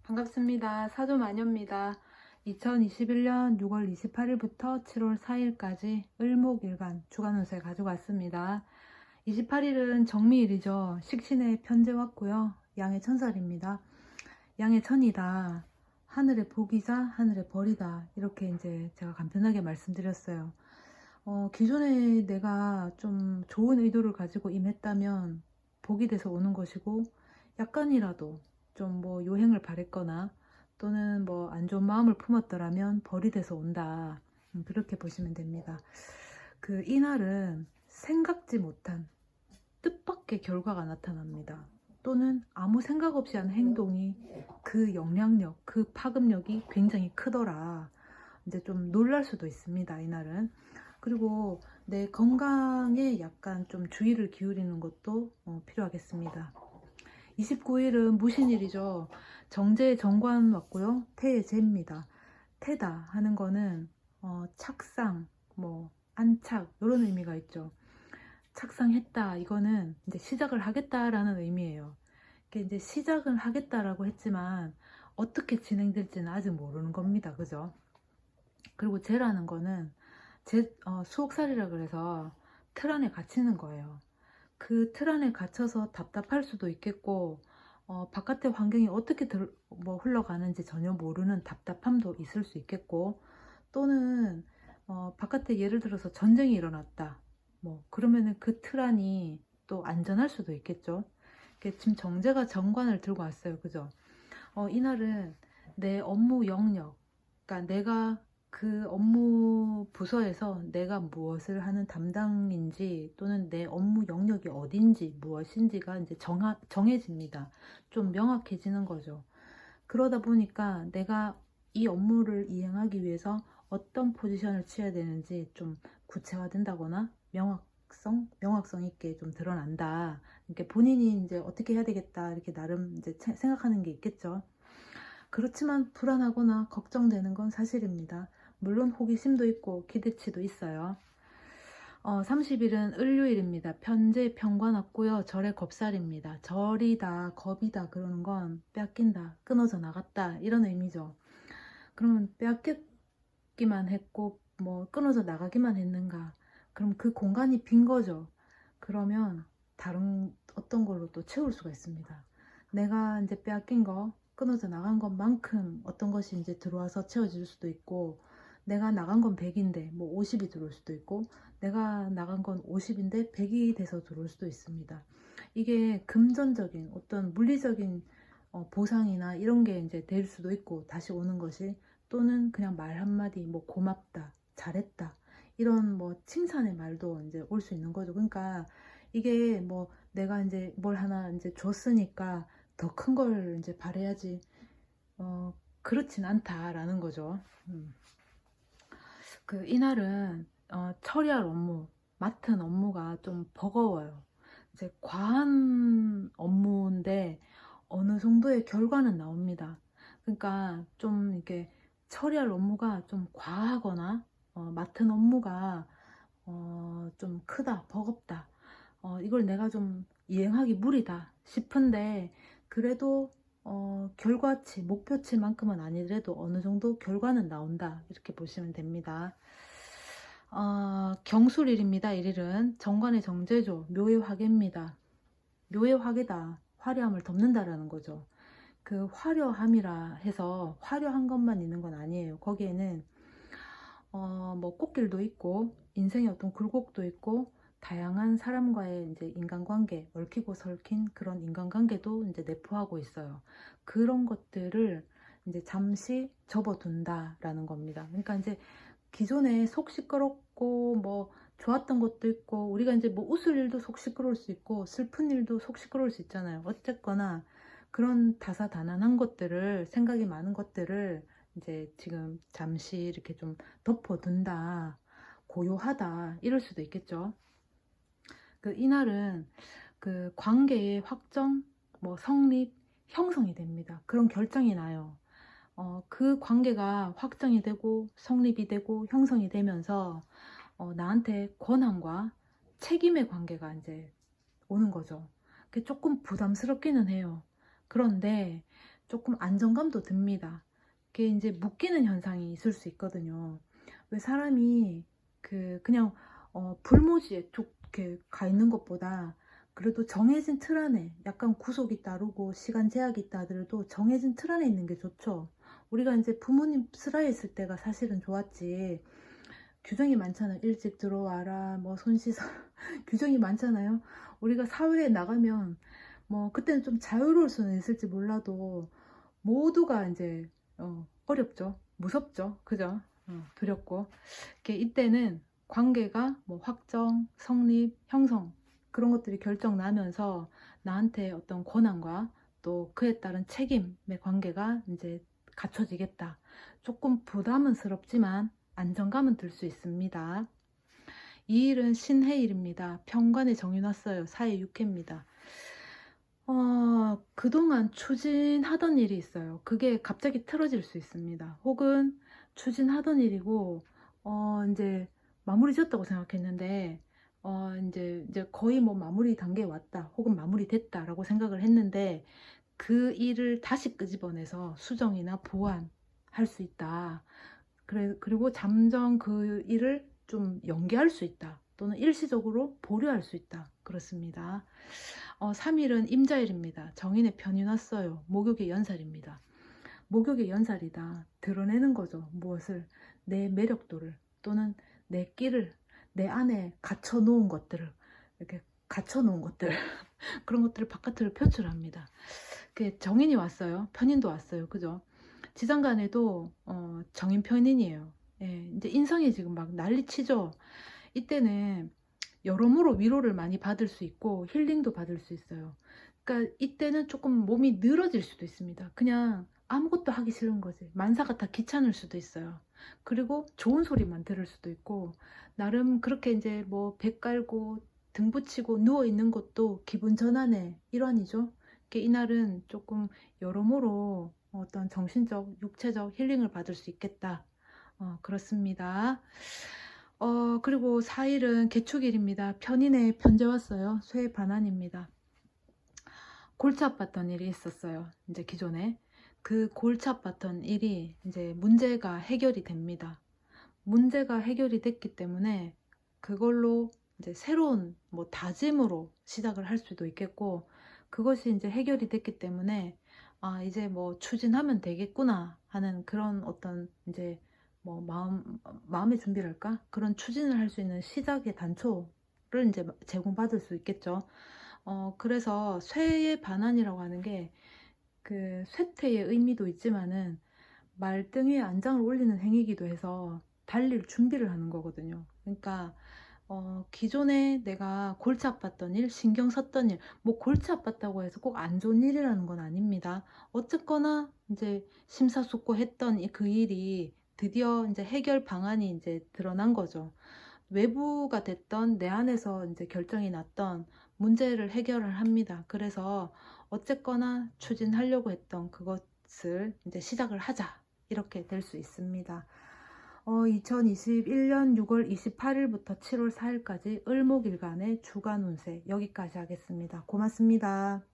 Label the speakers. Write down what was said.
Speaker 1: 반갑습니다. 사주마녀입니다. 2021년 6월 28일부터 7월 4일까지 을목일간 주간운세 가져갔습니다. 28일은 정미일이죠. 식신의 편제 왔고요. 양의 천살입니다. 양의 천이다. 하늘의 복이자 하늘의 벌이다. 이렇게 이제 제가 간편하게 말씀드렸어요. 기존에 내가 좀 좋은 의도를 가지고 임했다면 복이 돼서 오는 것이고, 약간이라도 좀 뭐 요행을 바랬거나 또는 뭐 안 좋은 마음을 품었더라면 벌이 돼서 온다. 그렇게 보시면 됩니다. 이날은 생각지 못한 뜻밖의 결과가 나타납니다. 또는 아무 생각 없이 한 행동이 그 영향력, 그 파급력이 굉장히 크더라. 이제 좀 놀랄 수도 있습니다, 이날은. 그리고 내 건강에 약간 좀 주의를 기울이는 것도 필요하겠습니다. 29일은 무신일이죠. 정제의 정관 왔고요. 태의 재입니다. 태다 하는 거는 착상, 뭐 안착 이런 의미가 있죠. 착상했다, 이거는 이제 시작을 하겠다라는 의미예요. 이게 이제 시작을 하겠다라고 했지만 어떻게 진행될지는 아직 모르는 겁니다. 그죠? 그리고 재라는 거는 수옥살이라 그래서 틀 안에 갇히는 거예요. 그 틀 안에 갇혀서 답답할 수도 있겠고, 바깥의 환경이 어떻게 흘러가는지 전혀 모르는 답답함도 있을 수 있겠고, 또는 바깥에 예를 들어서 전쟁이 일어났다, 뭐 그러면은 그 틀 안이 또 안전할 수도 있겠죠. 지금 정제가 정관을 들고 왔어요. 그죠? 이날은 내 업무 영역, 그러니까 내가 그 업무 부서에서 내가 무엇을 하는 담당인지, 또는 내 업무 영역이 어딘지 무엇인지가 이제 정해집니다. 좀 명확해지는 거죠. 그러다 보니까 내가 이 업무를 이행하기 위해서 어떤 포지션을 취해야 되는지 좀 구체화된다거나 명확성 있게 좀 드러난다. 이렇게 본인이 이제 어떻게 해야 되겠다, 이렇게 나름 이제 생각하는 게 있겠죠. 그렇지만 불안하거나 걱정되는 건 사실입니다. 물론 호기심도 있고 기대치도 있어요. 30일은 을류일입니다. 편제 편관 왔고요. 절의 겁살입니다. 절이다, 겁이다 그러는 건 빼앗긴다, 끊어져 나갔다, 이런 의미죠. 그러면 빼앗기만 했고 뭐 끊어져 나가기만 했는가? 그럼 그 공간이 빈 거죠. 그러면 다른 어떤 걸로 또 채울 수가 있습니다. 내가 이제 빼앗긴 거, 끊어져 나간 것만큼 어떤 것이 이제 들어와서 채워질 수도 있고, 내가 나간 건 100인데 뭐 50이 들어올 수도 있고, 내가 나간 건 50인데 100이 돼서 들어올 수도 있습니다. 이게 금전적인 어떤 물리적인 보상이나 이런 게 이제 될 수도 있고, 다시 오는 것이, 또는 그냥 말 한마디, 뭐 고맙다, 잘했다, 이런 뭐 칭찬의 말도 이제 올 수 있는 거죠. 그러니까 이게 뭐 내가 이제 뭘 하나 이제 줬으니까 더 큰 걸 이제 바래야지, 그렇진 않다라는 거죠. 이날은 처리할 업무, 맡은 업무가 좀 버거워요. 이제 과한 업무인데 어느 정도의 결과는 나옵니다. 그러니까 좀 이렇게 처리할 업무가 좀 과하거나, 맡은 업무가 좀 크다, 버겁다, 이걸 내가 좀 이행하기 무리다 싶은데, 그래도 결과치, 목표치만큼은 아니더라도 어느 정도 결과는 나온다, 이렇게 보시면 됩니다. 경술일입니다. 일일은 정관의 정제죠. 묘의 화계입니다. 묘의 화계다, 화려함을 덮는다라는 거죠. 그 화려함이라 해서 화려한 것만 있는 건 아니에요. 거기에는 뭐 꽃길도 있고 인생의 어떤 굴곡도 있고, 다양한 사람과의 이제 인간관계, 얽히고 설킨 그런 인간관계도 이제 내포하고 있어요. 그런 것들을 이제 잠시 접어둔다라는 겁니다. 그러니까 이제 기존에 속 시끄럽고 뭐 좋았던 것도 있고, 우리가 이제 뭐 웃을 일도 속 시끄러울 수 있고 슬픈 일도 속 시끄러울 수 있잖아요. 어쨌거나 그런 다사다난한 것들을, 생각이 많은 것들을 이제 지금 잠시 이렇게 좀 덮어둔다, 고요하다, 이럴 수도 있겠죠. 이날은 관계의 확정, 뭐 성립, 형성이 됩니다. 그런 결정이 나요. 그 관계가 확정이 되고 성립이 되고 형성이 되면서 나한테 권한과 책임의 관계가 이제 오는 거죠. 그게 조금 부담스럽기는 해요. 그런데 조금 안정감도 듭니다. 그게 이제 묶이는 현상이 있을 수 있거든요. 왜 사람이 그냥 불모지에 쭉 이렇게 가 있는 것보다 그래도 정해진 틀 안에 약간 구속이 따르고 시간 제약이 있다 하더라도 정해진 틀 안에 있는 게 좋죠. 우리가 이제 부모님 슬하에 있을 때가 사실은 좋았지. 규정이 많잖아요. 일찍 들어와라, 뭐 손 씻어. 규정이 많잖아요. 우리가 사회에 나가면 뭐 그때는 좀 자유로울 수는 있을지 몰라도 모두가 이제 어렵죠. 무섭죠. 그죠? 두렵고. 이때는 관계가 뭐 확정, 성립, 형성 그런 것들이 결정 나면서 나한테 어떤 권한과 또 그에 따른 책임의 관계가 이제 갖춰지겠다. 조금 부담스럽지만 안정감은 들 수 있습니다. 이 일은 신해일입니다. 편관에 정해놨어요. 사회 6회입니다. 그동안 추진하던 일이 있어요. 그게 갑자기 틀어질 수 있습니다. 혹은 추진하던 일이고, 이제 마무리 지었다고 생각했는데, 이제 거의 뭐 마무리 단계에 왔다. 혹은 마무리 됐다라고 생각을 했는데, 그 일을 다시 끄집어내서 수정이나 보완할 수 있다. 그리고 잠정 그 일을 좀 연기할 수 있다. 또는 일시적으로 보류할 수 있다. 그렇습니다. 3일은 임자일입니다. 정인의 편이 났어요. 목욕의 연살입니다. 목욕의 연살이다. 드러내는 거죠. 무엇을? 내 매력도를 또는 내 끼를 내 안에 갖춰 놓은 것들을 이렇게 갖춰 놓은 것들 그런 것들을 바깥으로 표출합니다. 정인이 왔어요. 편인도 왔어요. 그죠? 지장간에도 정인 편인이에요. 예, 이제 인성이 지금 막 난리치죠. 이때는 여러모로 위로를 많이 받을 수 있고 힐링도 받을 수 있어요. 그러니까 이때는 조금 몸이 늘어질 수도 있습니다. 그냥 아무것도 하기 싫은 거지. 만사가 다 귀찮을 수도 있어요. 그리고 좋은 소리만 들을 수도 있고 나름 그렇게 이제 뭐 배 깔고 등 붙이고 누워 있는 것도 기분 전환의 일환이죠. 이날은 조금 여러모로 어떤 정신적, 육체적 힐링을 받을 수 있겠다. 그렇습니다. 그리고 4일은 개축일입니다. 편인에 편제 왔어요. 쇠 반환입니다. 골치 아팠던 일이 있었어요. 이제 기존에. 그 골치 아팠던 일이 이제 문제가 해결이 됩니다. 문제가 해결이 됐기 때문에 그걸로 이제 새로운 뭐 다짐으로 시작을 할 수도 있겠고, 그것이 이제 해결이 됐기 때문에 이제 뭐 추진하면 되겠구나 하는 그런 어떤 이제 뭐 마음의 준비랄까? 그런 추진을 할 수 있는 시작의 단초를 이제 제공받을 수 있겠죠. 그래서 쇠의 반환이라고 하는 게 그 쇠퇴의 의미도 있지만은 말등위에 안장을 올리는 행위이기도 해서 달릴 준비를 하는 거거든요. 그러니까 기존에 내가 골치 아팠던 일, 신경 썼던 일, 뭐 골치 아팠다고 해서 꼭 안 좋은 일이라는 건 아닙니다. 어쨌거나 이제 심사숙고했던 그 일이 드디어 이제 해결 방안이 이제 드러난 거죠. 외부가 됐던 내 안에서 이제 결정이 났던 문제를 해결을 합니다. 그래서 어쨌거나 추진하려고 했던 그것을 이제 시작을 하자. 이렇게 될 수 있습니다. 2021년 6월 28일부터 7월 4일까지 을목일간의 주간 운세 여기까지 하겠습니다. 고맙습니다.